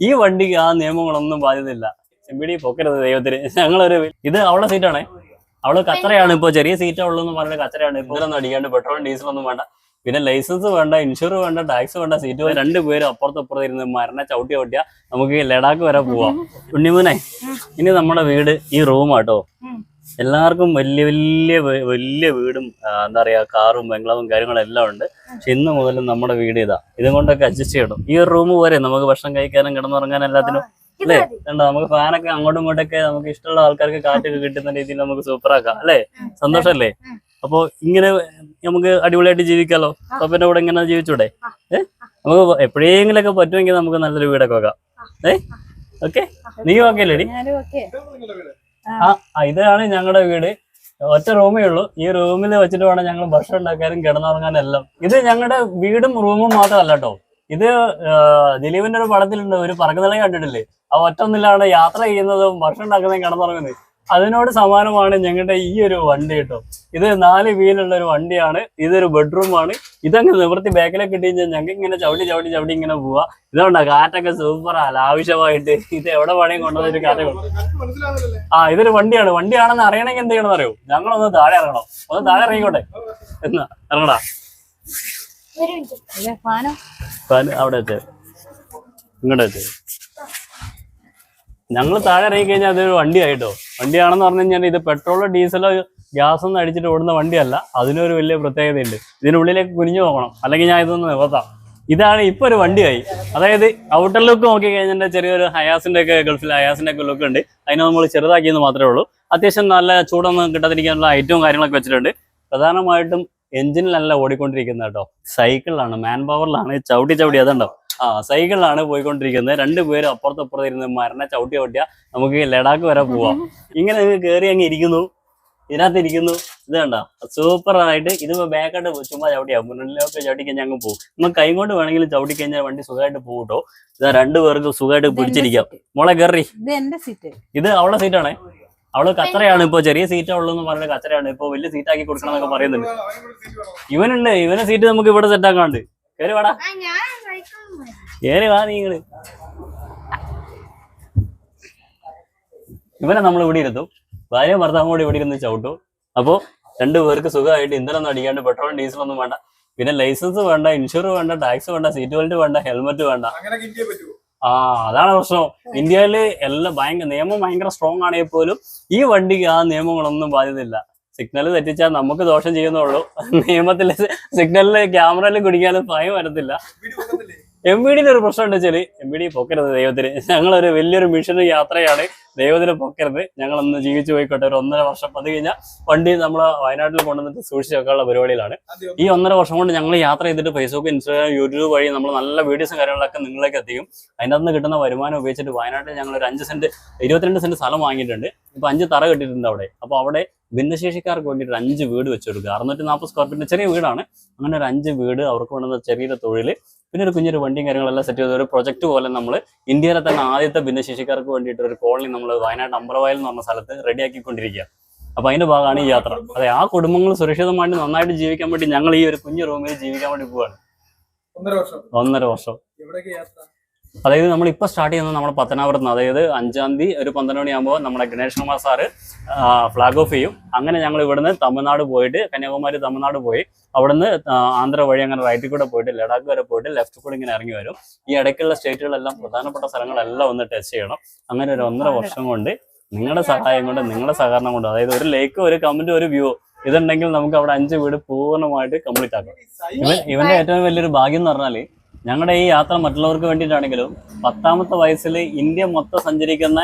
ഈ വണ്ടിക്ക് ആ നിയമങ്ങളൊന്നും ബാധ്യതയില്ല. ചെമ്പിടി പൊക്കരുത് ദൈവത്തിന്. ഞങ്ങളൊരു ഇത് അവളുടെ സീറ്റാണേ. അവള് കച്ചറയാണ്. ഇപ്പൊ ചെറിയ സീറ്റാ ഉള്ളൂ പറഞ്ഞിട്ട് കച്ചറയാണ്. ഇപ്പൊ ഇതിലൊന്നും അടിക്കാണ്ട് പെട്രോളും ഡീസലൊന്നും വേണ്ട, പിന്നെ ലൈസൻസ് വേണ്ട, ഇൻഷുർ വേണ്ട, ടാക്സ് വേണ്ട. സീറ്റ് രണ്ടുപേരും അപ്പുറത്തപ്പുറത്ത് ഇരുന്ന് മരണ ചവിട്ടി ഓട്ടിയാ നമുക്ക് ലഡാക്ക് വരെ പോവാം. ഉണ്ണിമൂനെ, ഇനി നമ്മുടെ വീട് ഈ റൂമാട്ടോ. എല്ലാവർക്കും വലിയ വലിയ വലിയ വീടും എന്താ പറയാ കാറും ബംഗ്ലാവും കാര്യങ്ങളും എല്ലാം ഉണ്ട്. പക്ഷെ ഇന്ന് മുതൽ നമ്മുടെ വീട് ഇതും കൊണ്ടൊക്കെ അഡ്ജസ്റ്റ് ചെയ്യണം. ഈ ഒരു റൂം പോരെ നമുക്ക് ഭക്ഷണം കഴിക്കാനും കിടന്നുറങ്ങാനും എല്ലാത്തിനും അല്ലേ? കണ്ടോ, നമുക്ക് ഫാനൊക്കെ അങ്ങോട്ടും ഇങ്ങോട്ടൊക്കെ നമുക്ക് ഇഷ്ടമുള്ള ആൾക്കാർക്ക് കാറ്റൊക്കെ കിട്ടുന്ന രീതിയിൽ നമുക്ക് സൂപ്പറാക്കാം അല്ലേ? സന്തോഷല്ലേ? അപ്പൊ ഇങ്ങനെ നമുക്ക് അടിപൊളിയായിട്ട് ജീവിക്കാലോ. പപ്പന്റെ കൂടെ ഇങ്ങനെ ജീവിച്ചൂടെ? നമുക്ക് എപ്പോഴെങ്കിലൊക്കെ പറ്റുമെങ്കിൽ നമുക്ക് നല്ലൊരു വീടൊക്കെ വെക്കാം. ഓക്കെ, നീ ഓക്കെ അല്ലേടി? ഇതാണ് ഞങ്ങളുടെ വീട്. ഒറ്റ റൂമേ ഉള്ളൂ. ഈ റൂമിൽ വെച്ചിട്ട് വേണം ഞങ്ങൾ ഭക്ഷണം ഉണ്ടാക്കാനും കിടന്നുറങ്ങാനും എല്ലാം. ഇത് ഞങ്ങളുടെ വീടും റൂമും മാത്രമല്ല കേട്ടോ. ഇത് ദിലീപിന്റെ ഒരു പടത്തിലുണ്ട്, ഒരു പറക്കുതല കണ്ടിട്ടില്ലേ? ആ ഒറ്റൊന്നിലാണ് യാത്ര ചെയ്യുന്നതും ഭക്ഷണം ഉണ്ടാക്കുന്നതും കിടന്നുറങ്ങുന്നത്. അതിനോട് സമാനമാണ് ഞങ്ങളുടെ ഈ ഒരു വണ്ടി കേട്ടോ. ഇത് 4 വീലുള്ള ഒരു വണ്ടിയാണ്. ഇതൊരു ബെഡ്റൂമാണ്. ഇതങ്ങ് നിവൃത്തി ബാക്കിലേക്ക് ഇട്ട് കഴിഞ്ഞാൽ ഞങ്ങൾക്ക് ഇങ്ങനെ ചവിട്ടി ചവിട്ടി ചവിട്ടി ഇങ്ങനെ പോവാ. ഇതുകൊണ്ടാ കാറ്റൊക്കെ സൂപ്പറാണ് ആവശ്യമായിട്ട്. ഇത് എവിടെ വേണമെങ്കിൽ കൊണ്ടുവന്നൊരു കാറ്റ് ഇതൊരു വണ്ടിയാണ്. വണ്ടിയാണെന്ന് അറിയണമെങ്കിൽ എന്ത് ചെയ്യണമെന്ന് അറിയോ? ഞങ്ങളൊന്ന് താഴെ ഇറങ്ങണം. ഒന്ന് താഴെ ഇറങ്ങിക്കോട്ടെ എന്നാ ഇറങ്ങടാ. ഫാൻ അവിടെ എത്തേ, ഇങ്ങോട്ട് എത്തേ. ഞങ്ങൾ താഴെ ഇറങ്ങി കഴിഞ്ഞാൽ അതൊരു വണ്ടിയായിട്ടോ. വണ്ടിയാണെന്ന് പറഞ്ഞു കഴിഞ്ഞാൽ ഇത് പെട്രോളോ ഡീസലോ ഗ്യാസ് ഒന്നും അടിച്ചിട്ട് ഓടുന്ന വണ്ടിയല്ല. അതിനൊരു വലിയ പ്രത്യേകതയുണ്ട്. ഇതിനുള്ളിലേക്ക് കുനിഞ്ഞു നോക്കണം, അല്ലെങ്കിൽ ഞാൻ ഇതൊന്ന് നിവർത്താം. ഇതാണ് ഇപ്പൊ ഒരു വണ്ടിയായി. അതായത് ഔട്ടർ ലുക്ക് നോക്കി കഴിഞ്ഞാൽ ചെറിയൊരു ഹയാസിന്റെ ഒക്കെ ഗൾഫിൽ ഹയാസിന്റെ ഒക്കെ ലുക്ക് ഉണ്ട്. അതിനെ നമ്മൾ ചെറുതാക്കിയെന്ന് മാത്രമേ ഉള്ളൂ. അത്യാവശ്യം നല്ല ചൂടൊന്നും കിട്ടാതിരിക്കാനുള്ള ഐറ്റവും കാര്യങ്ങളൊക്കെ വെച്ചിട്ടുണ്ട്. പ്രധാനമായിട്ടും എഞ്ചിനിലല്ല ഓടിക്കൊണ്ടിരിക്കുന്നത് കേട്ടോ, സൈക്കിളിലാണ്, മാൻ പവറിലാണ്, ചവിട്ടി ചവിട്ടി. അതുണ്ടോ, സൈക്കിളിലാണ് പോയിക്കൊണ്ടിരിക്കുന്നത്. രണ്ടുപേരും അപ്പുറത്തപ്പുറത്ത് ഇരുന്ന് മരണ ചവിട്ടി ഓട്ടിയാ നമുക്ക് ലഡാക്ക് വരെ പോവാം. ഇങ്ങനെ നിങ്ങൾ കയറി അങ്ങ് ഇരിക്കുന്നു, ഇതിനകത്ത് ഇരിക്കുന്നു. ഇത് കണ്ടോ, സൂപ്പറായിട്ട്. ഇത് ബാക്കായിട്ട് ചുമ്മാ ചവിട്ടിയാ, മുന്നിലൊക്കെ ചവിട്ടിക്കഴിഞ്ഞാൽ അങ്ങ് പോകും. നമുക്ക് കൈ കൊണ്ട് വേണമെങ്കിലും ചവിട്ടിക്കഴിഞ്ഞാൽ വണ്ടി സുഖമായിട്ട് പോകും കേട്ടോ. ഇതാ 2 പേർക്ക് സുഖമായിട്ട് പിടിച്ചിരിക്കാം. മോളെ കയറി. ഇത് അവളുടെ സീറ്റാണേ. അവള് കച്ചറയാണ്. ഇപ്പൊ ചെറിയ സീറ്റാ ഉള്ളൂ പറഞ്ഞിട്ട് കച്ചറയാണ്. ഇപ്പൊ വലിയ സീറ്റാക്കി കൊടുക്കണം എന്നൊക്കെ പറയുന്നുണ്ട്. ഇവനുണ്ട്, ഇവനെ സീറ്റ് നമുക്ക് ഇവിടെ സെറ്റാക്കാണ്ട്. കയറി വാടാ, കയറി വാ നിങ്ങള്. ഇവനെ നമ്മൾ ഇവിടെ ഇരുത്തും, ഭാര്യ ഭർത്താവും കൂടി ഇവിടെ ഇരുന്ന് ചവിട്ടും. അപ്പോ 2 പേർക്ക് സുഖമായിട്ട് ഇന്ധനമൊന്നും അടിക്കാണ്ട് പെട്രോളും ഡീസലൊന്നും വേണ്ട, പിന്നെ ലൈസൻസ് വേണ്ട, ഇൻഷുർ വേണ്ട, ടാക്സ് വേണ്ട, സീറ്റ് ബെൽറ്റ് വേണ്ട, ഹെൽമെറ്റ് വേണ്ട. അതാണ് പ്രശ്നം. ഇന്ത്യയില് നിയമം ഭയങ്കര സ്ട്രോങ് ആണെങ്കിൽ പോലും ഈ വണ്ടിക്ക് ആ നിയമങ്ങളൊന്നും ബാധ്യതയില്ല. സിഗ്നൽ തെറ്റിച്ചാൽ നമുക്ക് ദോഷം ചെയ്യുന്നുള്ളൂ. നിയമത്തില് സിഗ്നലില് ക്യാമറയിൽ കുടിക്കാനും ഭയം വരത്തില്ല. MVD ഒരു പ്രശ്നം ഉണ്ട് വെച്ചാല്, MVD പൊക്കരുത് ദൈവത്തിന്. ഞങ്ങളൊരു വലിയൊരു മിഷൻ യാത്രയാണ്. ദൈവത്തിന് പൊക്കരുത്. ഞങ്ങളൊന്ന് ജീവിച്ചു പോയിക്കോട്ടെ. ഒരു 1.5 വർഷം അത് കഴിഞ്ഞാൽ വണ്ടി നമ്മളെ വയനാട്ടിൽ കൊണ്ടുവന്നിട്ട് സൂക്ഷിച്ച് വെക്കാനുള്ള പരിപാടിയിലാണ്. ഈ 1.5 വർഷം കൊണ്ട് ഞങ്ങൾ യാത്ര ചെയ്തിട്ട് ഫേസ്ബുക്ക്, ഇൻസ്റ്റാഗ്രാം, യൂട്യൂബ് വഴി നമ്മൾ നല്ല വീഡിയോസും കാര്യങ്ങളൊക്കെ നിങ്ങളിലേക്ക് എത്തിക്കും. അതിൻ്റെ നിന്ന് കിട്ടുന്ന വരുമാനം ഉപയോഗിച്ചിട്ട് വയനാട്ടിൽ ഞങ്ങൾ ഒരു 5 സെന്റ് 22 സെന്റ് സ്ഥലം വാങ്ങിയിട്ടുണ്ട്. ഇപ്പൊ 5 തറ കെട്ടിയിട്ടുണ്ട് അവിടെ. അപ്പൊ അവിടെ ഭിന്നശേഷിക്കാർക്ക് വേണ്ടിയിട്ട് 5 വീട് വെച്ച് കൊടുക്കുക. 640 സ്ക്വയർ ഫീറ്റിന്റെ ചെറിയ വീടാണ്. അങ്ങനെ ഒരു 5 വീട് അവർക്ക് വേണ്ടുന്ന ചെറിയൊരു തൊഴിൽ, പിന്നെ ഒരു കുഞ്ഞൊരു വണ്ടിയും കാര്യങ്ങളെല്ലാം സെറ്റ് ചെയ്ത ഒരു പ്രൊജക്ട് പോലെ നമ്മൾ ഇന്ത്യയിലെ തന്നെ ആദ്യത്തെ ഭിന്നശേഷിക്കാർക്ക് വേണ്ടിയിട്ട് ഒരു കോളനി നമ്മൾ വയനാട് അമ്പലവയൽ എന്ന് പറഞ്ഞ സ്ഥലത്ത് റെഡിയാക്കിക്കൊണ്ടിരിക്കുക. അപ്പൊ അതിന്റെ ഭാഗമാണ് ഈ യാത്ര. അതെ, ആ കുടുംബങ്ങൾ സുരക്ഷിതമായിട്ട് നന്നായിട്ട് ജീവിക്കാൻ വേണ്ടി ഞങ്ങൾ ഈ ഒരു കുഞ്ഞു റൂമിൽ ജീവിക്കാൻ വേണ്ടി പോവാണ്. 1.5 വർഷം. അതായത് നമ്മളിപ്പോൾ സ്റ്റാർട്ട് ചെയ്യുന്നത് നമ്മുടെ പത്തനാപുരത്ത് നിന്ന്. അതായത് 5-ാം തീയതി ഒരു 12 മണിയാകുമ്പോൾ നമ്മുടെ Ganesh Kumar sir flag off ചെയ്യും. അങ്ങനെ ഞങ്ങൾ ഇവിടുന്ന് തമിഴ്നാട് പോയിട്ട്, കന്യാകുമാരി തമിഴ്നാട് പോയി, അവിടുന്ന് ആന്ധ്ര വഴി അങ്ങനെ റൈറ്റിൽ കൂടെ പോയിട്ട് ലഡാക്ക് വരെ പോയിട്ട് ലെഫ്റ്റ് കൂടെ ഇങ്ങനെ ഇറങ്ങി വരും. ഈ ഇടയ്ക്കുള്ള സ്റ്റേറ്റുകളെല്ലാം പ്രധാനപ്പെട്ട സ്ഥലങ്ങളെല്ലാം ഒന്ന് ടെസ്റ്റ് ചെയ്യണം. അങ്ങനെ ഒരു 1.5 വർഷം കൊണ്ട് നിങ്ങളുടെ സഹായം കൊണ്ട്, നിങ്ങളുടെ സഹകരണം കൊണ്ട്, അതായത് ഒരു ലേക്ക്, ഒരു കമന്റ്, ഒരു വ്യൂ ഇതുണ്ടെങ്കിൽ നമുക്ക് അവിടെ 5 വീട് പൂർണ്ണമായിട്ട് കംപ്ലീറ്റ് ആക്കാം. ഇവന്റെ ഏറ്റവും വലിയൊരു ഭാഗ്യം എന്ന് പറഞ്ഞാല്, ഞങ്ങളുടെ ഈ യാത്ര മറ്റുള്ളവർക്ക് വേണ്ടിയിട്ടാണെങ്കിലും 10ാമത്തെ വയസ്സിൽ ഇന്ത്യ മൊത്തം സഞ്ചരിക്കുന്ന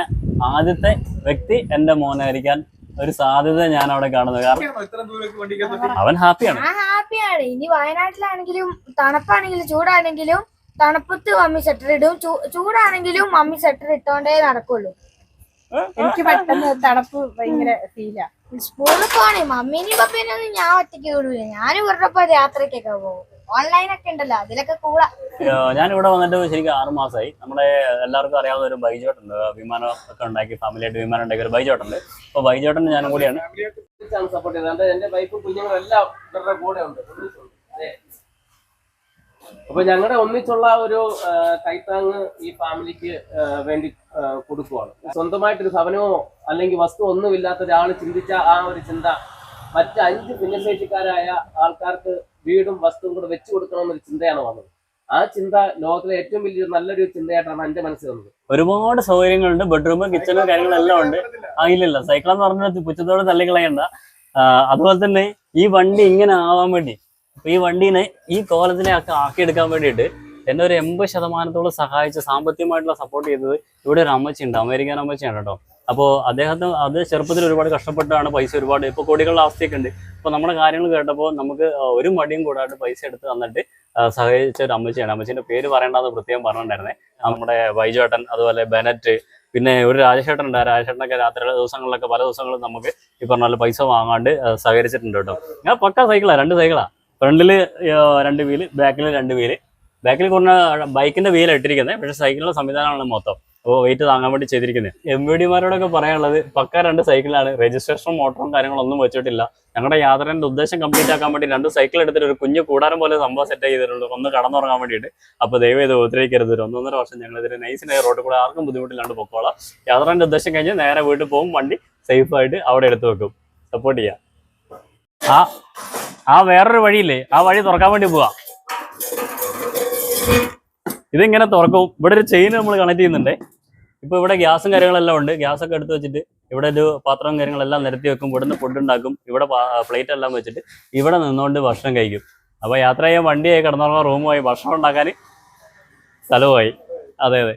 ആദ്യത്തെ വ്യക്തി എന്റെ മോനായിരിക്കാൻ ഒരു സാധ്യത ഞാൻ അവിടെ കാണുന്നത്. കാരണം അവൻ ഹാപ്പിയാണ്. ഇനി വയനാട്ടിലാണെങ്കിലും തണുപ്പാണെങ്കിലും ചൂടാണെങ്കിലും തണുപ്പത്ത് മമ്മി സ്വെറ്റർ ഇടും, ചൂടാണെങ്കിലും മമ്മി സ്വെറ്റർ ഇട്ടോണ്ടേ നടക്കുള്ളൂ. എനിക്ക് പെട്ടെന്ന് തണുപ്പ് ഭയങ്കര ഫീലാ. സ്കൂളിൽ പോണേ മമ്മീനും പപ്പീനൊന്നും ഞാൻ ഒറ്റയ്ക്ക് വിടൂല. ഞാൻ ഇവരുടെ യാത്രക്കൊക്കെ പോകും. ഓൺലൈനൊക്കെ ഉണ്ടല്ലോ, അതിലൊക്കെ കൂടാ. ഞാൻ ഇവിടെ വന്നിട്ട് ശരിക്കും 6 മാസമായി. നമ്മുടെ എല്ലാവർക്കും അറിയാവുന്ന ഒരു ബൈജോട്ടുണ്ട്, വിമാനം ഒക്കെ ഉണ്ടാക്കി ഫാമിലിയായിട്ട് വിമാനം ഉണ്ടാക്കിയ ഒരു ബൈജോട്ടുണ്ട്. അപ്പൊ ബൈജോട്ടൻ ഞാനും കൂടിയാണ് സപ്പോർട്ട് ചെയ്തത്. എന്റെ വൈഫും കുഞ്ഞുങ്ങളും എല്ലാം ഇവരുടെ കൂടെ ഉണ്ട്. അപ്പൊ ഞങ്ങളുടെ ഒന്നിച്ചുള്ള ഒരു കൈത്താങ് ഈ ഫാമിലിക്ക് വേണ്ടി കൊടുക്കുവാണ്. സ്വന്തമായിട്ടൊരു ഭവനമോ അല്ലെങ്കിൽ വസ്തു ഒന്നുമില്ലാത്ത ഒരാൾ ചിന്തിച്ച ആ ഒരു ചിന്ത മറ്റ് 5 ഭിന്നശേഷിക്കാരായ ആൾക്കാർക്ക് വീടും വസ്തുവും കൂടെ വെച്ചു കൊടുക്കണമെന്നൊരു ചിന്തയാണ് വന്നത്. ആ ചിന്ത ലോകത്തിലെ ഏറ്റവും വലിയൊരു നല്ലൊരു ചിന്തയായിട്ടാണ് എന്റെ മനസ്സിൽ വന്നത്. ഒരുപാട് സൗകര്യങ്ങളുണ്ട്, ബെഡ്റൂമും കിച്ചണും കാര്യങ്ങളെല്ലാം ഉണ്ട്. ഇല്ലില്ല, സൈക്കിളെന്ന് പറഞ്ഞാൽ പുച്ഛത്തോടെ തള്ളിക്കളയണ്ട. അതുപോലെ തന്നെ ഈ വണ്ടി ഇങ്ങനെ ആവാൻ വേണ്ടി, ഈ വണ്ടീനെ ഈ കോലത്തിലേക്ക് ആക്കിയെടുക്കാൻ വേണ്ടിയിട്ട് എന്നെ ഒരു 80% സഹായിച്ച് സാമ്പത്തികമായിട്ടുള്ള സപ്പോർട്ട് ചെയ്തത് ഇവിടെ ഒരു അമ്മച്ചിയുണ്ട്, അമേരിക്കൻ അമ്മച്ചിയാണ് കേട്ടോ. അപ്പോൾ അത് ചെറുപ്പത്തിൽ ഒരുപാട് കഷ്ടപ്പെട്ടാണ് പൈസ ഒരുപാട്, ഇപ്പോൾ കോടികളുടെ അവസ്ഥയൊക്കെ ഉണ്ട്. അപ്പോൾ നമ്മുടെ കാര്യങ്ങൾ കേട്ടപ്പോൾ നമുക്ക് ഒരു മടിയും കൂടാണ്ട് പൈസ എടുത്ത് തന്നിട്ട് സഹായിച്ച ഒരു അമ്മച്ചിയാണ്. അമ്മച്ചിന്റെ പേര് പറയേണ്ടത് പ്രത്യേകം പറഞ്ഞിട്ടുണ്ടായിരുന്നേ. നമ്മുടെ വൈജേട്ടൻ, അതുപോലെ ബെനറ്റ്, പിന്നെ ഒരു രാജേഷേട്ടൻ ഉണ്ട്. രാജേഷേട്ടനൊക്കെ രാത്രിയുടെ ദിവസങ്ങളിലൊക്കെ പല ദിവസങ്ങളും നമുക്ക് ഈ പറഞ്ഞ പോലെ പൈസ വാങ്ങാണ്ട് സഹകരിച്ചിട്ടുണ്ട് കേട്ടോ. ഞാൻ പക്ക സൈക്കിളാണ്, 2 സൈക്കിളാണ്. ഫ്രണ്ടില് 2 വീല്, ബാക്കിൽ 2 വീല്. ബാക്കിൽ കുറഞ്ഞ ബൈക്കിന്റെ വീലാണ് ഇട്ടിരിക്കുന്നത്, പക്ഷേ സൈക്കിളിന്റെ സംവിധാനമാണ് മൊത്തം. അപ്പോൾ വെയിറ്റ് താങ്ങാൻ വേണ്ടി ചെയ്തിരിക്കുന്നത്. MVD-മാരോടൊക്കെ പറയാനുള്ളത് പക്ക 2 സൈക്കിളാണ്. രജിസ്ട്രേഷനും മോട്ടറും കാര്യങ്ങളൊന്നും വെച്ചിട്ടില്ല. ഞങ്ങളുടെ യാത്രേന്റെ ഉദ്ദേശം കംപ്ലീറ്റ് ആക്കാൻ വേണ്ടി 2 സൈക്കിൾ എടുത്തിട്ട് ഒരു കുഞ്ഞു കൂടാരം പോലെ സംഭവം സെറ്റ് ചെയ്തിട്ടുണ്ട്, ഒന്ന് കടന്നുറങ്ങാൻ വേണ്ടിയിട്ട്. അപ്പോൾ ദയവ് ചെയ്ത് ഉപദ്രവിക്കരുത്. 1.5 വർഷം ഞങ്ങൾ ഇതിന് നൈസിനായ റോഡിൽ കൂടെ ആർക്കും ബുദ്ധിമുട്ടില്ലാണ്ട് പൊക്കോളാം. യാത്രേന്റെ ഉദ്ദേശം കഴിഞ്ഞ് നേരെ വീട്ടിൽ പോകും, വണ്ടി സേഫായിട്ട് അവിടെ എടുത്തു വെക്കും. സപ്പോർട്ട് ചെയ്യാം. ആ വേറൊരു വഴിയില്ലേ, ആ വഴി തുറക്കാൻ വേണ്ടി പോവാ. ഇതിങ്ങനെ തുറക്കും. ഇവിടെ ഒരു ചെയിൻ നമ്മൾ കണക്ട് ചെയ്യുന്നുണ്ടേ. ഇപ്പൊ ഇവിടെ ഗ്യാസും കാര്യങ്ങളെല്ലാം ഉണ്ട്. ഗ്യാസൊക്കെ എടുത്ത് വെച്ചിട്ട് ഇവിടെ ഒരു പാത്രവും കാര്യങ്ങളെല്ലാം നിരത്തി വെക്കും. ഇവിടുന്ന് ഫുഡ് ഉണ്ടാക്കും. ഇവിടെ പ്ലേറ്റ് എല്ലാം വെച്ചിട്ട് ഇവിടെ നിന്നുകൊണ്ട് ഭക്ഷണം കഴിക്കും. അപ്പൊ യാത്ര ചെയ്യാൻ വണ്ടിയായി, കിടന്നുറങ്ങാൻ റൂമുമായി, ഭക്ഷണം ഉണ്ടാക്കാൻ സ്ഥലവുമായി. അതെ അതെ,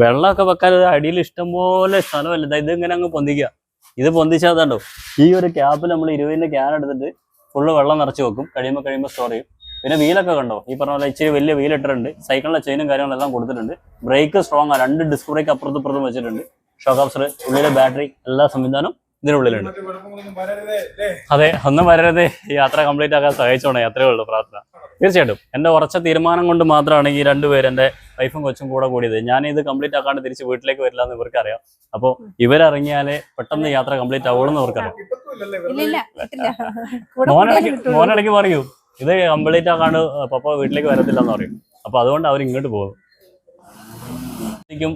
വെള്ളമൊക്കെ വെക്കാൻ അടിയിൽ ഇഷ്ടംപോലെ സ്ഥലമല്ല. ഇത് ഇങ്ങനെ അങ്ങ് പൊന്തിക്കുക. ഇത് പൊന്തിച്ചാൽ ഈ ഒരു ക്യാപ്പിൽ നമ്മൾ 20-ന്റെ ക്യാൻ എടുത്തിട്ട് ഫുള്ള് വെള്ളം നിറച്ച് വെക്കും. കഴിയുമ്പോൾ സ്റ്റോർ ചെയ്യും. പിന്നെ വീലൊക്കെ കണ്ടോ, ഈ പറഞ്ഞ പോലെ ഇച്ചിരി വലിയ വീലിട്ടിട്ടുണ്ട്. സൈക്കിളിന്റെ ചെയിനും കാര്യങ്ങളെല്ലാം കൊടുത്തിട്ടുണ്ട്. ബ്രേക്ക് സ്ട്രോങ് ആണ്, 2 ഡിസ്ക് ബ്രേക്ക് അപ്പുറത്തും വെച്ചിട്ടുണ്ട്. ഷോക്ക് അബ്സർ, ഉള്ളിലെ ബാറ്ററി, എല്ലാ സംവിധാനം ഇതിനുള്ളിലുണ്ട്. അതെ, ഒന്നും വരരുതേ. ഈ യാത്ര കംപ്ലീറ്റ് ആക്കാൻ സഹായിച്ചോണേ, അത്രേ ഉള്ളൂ പ്രാർത്ഥന. തീർച്ചയായിട്ടും എൻ്റെ ഉറച്ച തീരുമാനം കൊണ്ട് മാത്രമാണ് ഈ 2 പേര്, എൻ്റെ വൈഫും കൊച്ചും കൂടിയത്. ഞാൻ ഇത് കംപ്ലീറ്റ് ആക്കാണ്ട് തിരിച്ച് വീട്ടിലേക്ക് വരില്ല എന്ന് ഇവർക്കറിയാം. അപ്പോൾ ഇവരിറങ്ങിയാലേ പെട്ടെന്ന് യാത്ര കംപ്ലീറ്റ് ആവുള്ളൂ ഇവർക്കറിയാം. മോനിടയ്ക്ക് പറയൂ, ഇത് കംപ്ലീറ്റ് ആക്കാണ്ട് പപ്പ വീട്ടിലേക്ക് വരത്തില്ല എന്ന് പറയും. അപ്പൊ അതുകൊണ്ട് അവർ ഇങ്ങോട്ട് പോകും.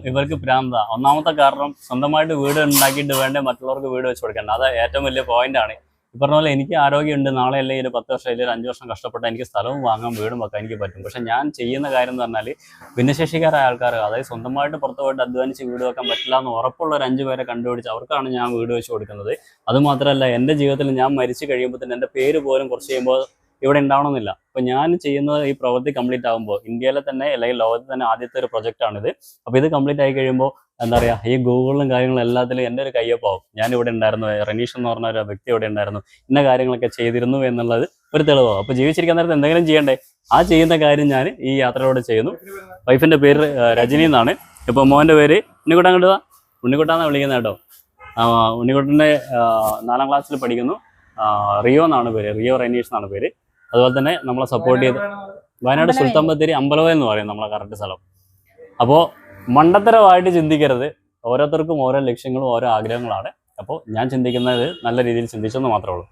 ഇവർക്ക് പ്രാന്ത. ഒന്നാമത്തെ കാരണം സ്വന്തമായിട്ട് വീട് ഉണ്ടാക്കിയിട്ട് വേണ്ടേ മറ്റുള്ളവർക്ക് വീട് വെച്ച് കൊടുക്കേണ്ട. അത് ഏറ്റവും വലിയ പോയിന്റ് ആണ്. ഈ പറഞ്ഞ പോലെ എനിക്ക് ആരോഗ്യമുണ്ട്, നാളെ അല്ലെങ്കിൽ ഒരു 10 വർഷം അല്ലെങ്കിൽ ഒരു 5 വർഷം കഷ്ടപ്പെട്ടാൽ എനിക്ക് സ്ഥലവും വാങ്ങാൻ വീടും വെക്കാൻ എനിക്ക് പറ്റും. പക്ഷെ ഞാൻ ചെയ്യുന്ന കാര്യം എന്ന് പറഞ്ഞാൽ ഭിന്നശേഷിക്കാരായ ആൾക്കാർ, അതായത് സ്വന്തമായിട്ട് പുറത്തു പോയിട്ട് അധ്വാനിച്ച് വീട് വെക്കാൻ പറ്റില്ല എന്ന് ഉറപ്പുള്ള ഒരു 5 പേരെ കണ്ടുപിടിച്ച് അവർക്കാണ് ഞാൻ വീട് വെച്ച് കൊടുക്കുന്നത്. അതുമാത്രമല്ല, എൻ്റെ ജീവിതത്തിൽ ഞാൻ മരിച്ചു കഴിയുമ്പോൾ തന്നെ എൻ്റെ പേര് പോലും കുറച്ച് കഴിയുമ്പോൾ ഇവിടെ ഉണ്ടാവണമെന്നില്ല. അപ്പൊ ഞാൻ ചെയ്യുന്നത് ഈ പ്രവൃത്തി കംപ്ലീറ്റ് ആകുമ്പോൾ ഇന്ത്യയിലെ തന്നെ അല്ലെങ്കിൽ ലോകത്തിൽ തന്നെ ആദ്യത്തെ ഒരു പ്രൊജക്റ്റാണിത്. അപ്പൊ ഇത് കംപ്ലീറ്റ് ആയി കഴിയുമ്പോൾ എന്താ പറയാ, ഈ ഗൂഗിളിലും കാര്യങ്ങളും എല്ലാത്തിലും എൻ്റെ ഒരു കയ്യൊപ്പാവും. ഞാൻ ഇവിടെ ഉണ്ടായിരുന്നു, റനീഷ് എന്ന് പറഞ്ഞ ഒരു വ്യക്തി ഇവിടെ ഉണ്ടായിരുന്നു, ഇന്ന കാര്യങ്ങളൊക്കെ ചെയ്തിരുന്നു എന്നുള്ളത് ഒരു തെളിവാകും. അപ്പൊ ജീവിച്ചിരിക്കാൻ നേരത്തെ എന്തെങ്കിലും ചെയ്യണ്ടേ, ആ ചെയ്യുന്ന കാര്യം ഞാൻ ഈ യാത്രയോടെ ചെയ്യുന്നു. വൈഫിന്റെ പേര് രജനി എന്നാണ്. ഇപ്പൊ മോന്റെ പേര് ഉണ്ണിക്കുട്ടൻ. കണ്ടുവാ, ഉണ്ണിക്കുട്ടാന്നാണ് വിളിക്കുന്നത് കേട്ടോ. ഉണ്ണിക്കുട്ടൻ്റെ 4ാം ക്ലാസ്സിൽ പഠിക്കുന്നു. റിയോ എന്നാണ് പേര്, റിയോ റനീഷ് എന്നാണ് പേര്. അതുപോലെ തന്നെ നമ്മളെ സപ്പോർട്ട് ചെയ്ത് വയനാട് സുൽത്താൻ ബത്തേരി അമ്പലവയൽ എന്ന് പറയും നമ്മളെ കറക്റ്റ് സ്ഥലം. അപ്പോൾ മണ്ടത്തരമായിട്ട് ചിന്തിക്കരുത്. ഓരോരുത്തർക്കും ഓരോ ലക്ഷ്യങ്ങളും ഓരോ ആഗ്രഹങ്ങളാണ്. അപ്പോൾ ഞാൻ ചിന്തിക്കുന്നത് നല്ല രീതിയിൽ ചിന്തിച്ചെന്ന് മാത്രമേ ഉള്ളൂ.